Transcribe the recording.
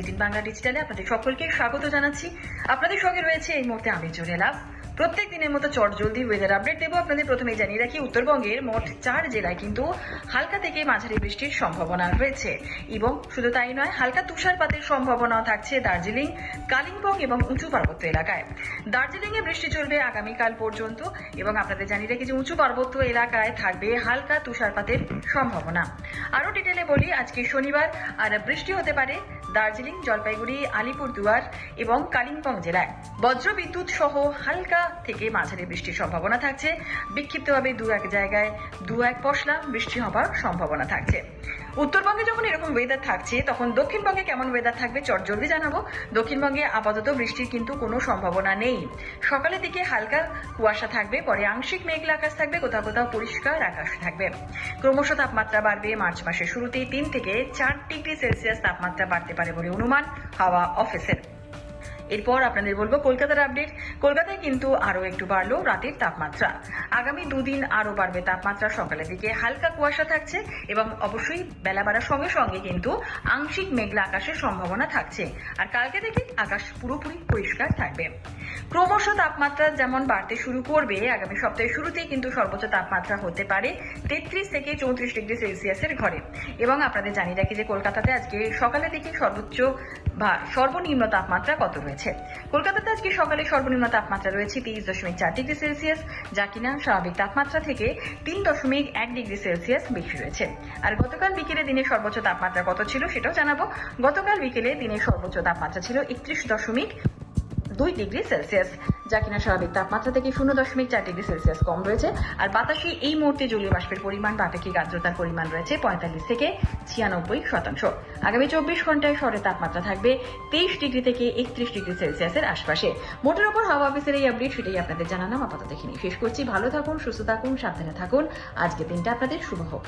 18 বাংলা ডিজিটালে আপনাদের সকলকে স্বাগত জানাচ্ছি। আপনাদের সঙ্গে রয়েছে এই মুহূর্তে আমি জুনেলা। প্রত্যেক দিনের মতো চটজলদি ওয়েদার আপডেট দেবো। আপনাদের প্রথমেই জানিয়ে রাখি, উত্তরবঙ্গের মোট 4 জেলায় কিন্তু হালকা থেকে মাঝারি বৃষ্টির সম্ভাবনা রয়েছে এবং শুধু তাই নয়, হালকা তুষারপাতের সম্ভাবনাও থাকছে দার্জিলিং, কালিম্পং এবং উঁচু পার্বত্য এলাকায়। দার্জিলিংয়ে বৃষ্টি চলবে আগামীকাল পর্যন্ত এবং আপনাদের জানিয়ে রাখি যে উঁচু পার্বত্য এলাকায় থাকবে হালকা তুষারপাতের সম্ভাবনা। আরও ডিটেলে বলি, আজকে শনিবার আর বৃষ্টি হতে পারে দার্জিলিং, জলপাইগুড়ি, আলিপুরদুয়ার এবং কালিম্পং জেলায়। বজ্র বিদ্যুৎ সহ হালকা থেকে মাঝারি বৃষ্টির সম্ভাবনা থাকছে। বিক্ষিপ্তভাবে দু এক জায়গায় 2-1 পশলা বৃষ্টি হবার সম্ভাবনা থাকছে। উত্তরবঙ্গে যখন এরকম ওয়েদার থাকছে, তখন দক্ষিণবঙ্গে কেমন ওয়েদার থাকবে চটজলদি জানাবো। দক্ষিণবঙ্গে আপাতত বৃষ্টির কিন্তু কোনো সম্ভাবনা নেই। সকালের দিকে হালকা কুয়াশা থাকবে, পরে আংশিক মেঘলা আকাশ থাকবে, কোথাও কোথাও পরিষ্কার আকাশ থাকবে। ক্রমশ তাপমাত্রা বাড়বে। মার্চ মাসের শুরুতেই 3 থেকে 4 ডিগ্রি সেলসিয়াস তাপমাত্রা বাড়তে পারে বলে অনুমান হাওয়া অফিসের। এরপর আপনাদের বলবো কলকাতার আপডেট। কলকাতায় কিন্তু আরো একটু বাড়লো রাতের তাপমাত্রা। আগামী 2 দিন আরো বাড়বে তাপমাত্রা। সকালের দিকে হালকা কুয়াশা থাকছে এবং অবশ্যই বেলা বাড়ার সঙ্গে সঙ্গে কিন্তু আংশিক মেঘলা আকাশের সম্ভাবনা থাকছে। আর কালকে থেকে আকাশ পুরোপুরি পরিষ্কার থাকবে। ক্রমশ তাপমাত্রা যেমন বাড়তে শুরু করবে, আগামী সপ্তাহের শুরুতেই কিন্তু সর্বোচ্চ তাপমাত্রা হতে পারে 33 থেকে 34 ডিগ্রি সেলসিয়াসের ঘরে। এবং আপনাদের জানিয়ে রাখি যে কলকাতাতে আজকে সকালের দিকে সর্বোচ্চ বা সর্বনিম্ন তাপমাত্রা কত রয়েছে। কলকাতাতে আজকে সকালে সর্বনিম্ন তাপমাত্রা রয়েছে 23.4 ডিগ্রি সেলসিয়াস, যা কিনা স্বাভাবিক তাপমাত্রা থেকে 3.1 ডিগ্রি সেলসিয়াস বেশি রয়েছে। আর গতকাল বিকেলে দিনের সর্বোচ্চ তাপমাত্রা কত ছিল সেটাও জানাবো। গতকাল বিকেলে দিনের সর্বোচ্চ তাপমাত্রা ছিল 31.2 ডিগ্রি সেলসিয়াস, যা কিনা স্বাভাবিক তাপমাত্রা থেকে 0.4 ডিগ্রি সেলসিয়াস কম রয়েছে। আর বাতাসে এই মুহূর্তে জলীয় বাষ্পের পরিমাণ বা আপেক্ষিক আর্দ্রতার পরিমাণ রয়েছে 45 থেকে 96%। আগামী 24 ঘন্টায় শহরের তাপমাত্রা থাকবে 23 ডিগ্রি থেকে 31 ডিগ্রি সেলসিয়াসের আশপাশে। মোটের ওপর হাওয়া অফিসের এই আপডেট, সেটাই আপনাদের জানালাম। আপাতত এখানে শেষ করছি। ভালো থাকুন, সুস্থ থাকুন, সাবধানে থাকুন। আজকে দিনটা আপনাদের শুভ হোক।